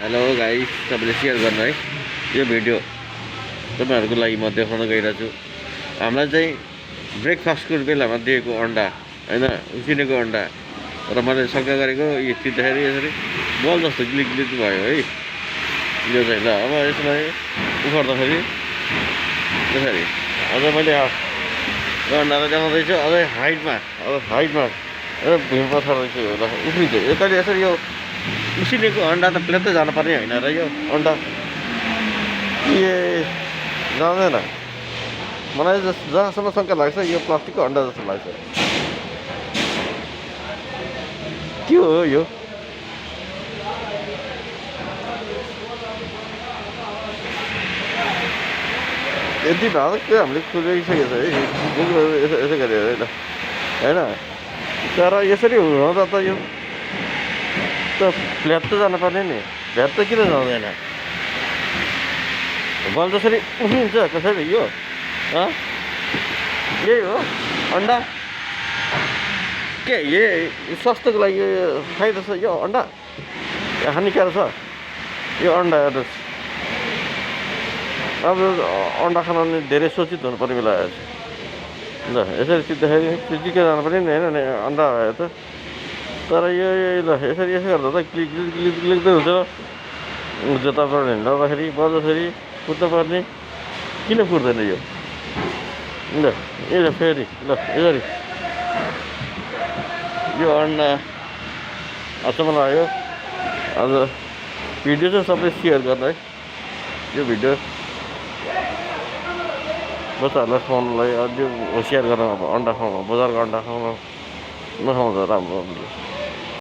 Hello guys, तपाईँले share गर्नु है यो भिडियो तपाईँहरूको लागि म देखाउन गइरहेको छु। हामीलाई चाहिँ ब्रेकफास्टको बेलामा दिएको अन्डा होइन, उसिनेको अन्डा र मैले सङ्का गरेको यो चित्दाखेरि यसरी बल जस्तो गिलिक गिलिक भयो है यो चाहिँ। ल अब यसलाई उखार्दाखेरि यसरी अझ मैले यो अन्डालाई देखाउँदैछु अझै हाइटमा, अब हाइटमा भुइँ पछाडि रहेछु। ल उफ्रिन्छ यसरी यसरी यो उसिनेको अन्डा त प्लेटै जानुपर्ने होइन र यो अन्डा ए जाँदैन। मलाई जहाँसम्म शङ्का लाग्छ यो प्लास्टिकको अन्डा जस्तो लाग्छ। के हो यो? यति भाग त्यो हामीले खोलिसकेको छ है, यसो यसो गरेर होइन होइन। तर यसरी हुँदा त यो त प्लेट त जानुपर्ने नि, प्लेट त किन जाँदैन? बल जसरी उफ्रिन्छ कसरी यो यही हो अन्डा। के यही स्वास्थ्यको लागि फाइदा छ यो अन्डा, हानिकारक छ यो अन्डा? हेर्नुहोस्, अब अन्डा खान नि धेरै सचेत हुनुपर्ने बेला आएछ। ल यसरी चित्दाखेरि चिके जानुपर्ने नि होइन अन्डा आयो त। तर यो ल यसरी यसो गर्दा त क्लिक क्लिक क्लिक क्लिक हुन्छ। जुत्ताबाट हिँड्दाखेरि बज्दाखेरि कुद्नु पर्ने, किन कुर्दैन यो? ल यो फेरि ल यसरी यो अन्डा अचम्म लाग्यो। आज भिडियो चाहिँ सबै सेयर गर्नु है यो भिडियो, बच्चाहरूलाई खुवाउनुलाई अझै होसियार गर्न। अब अन्डा खुवाउनु, बजारको अन्डा खुवाउनु नखाउँदा राम्रो।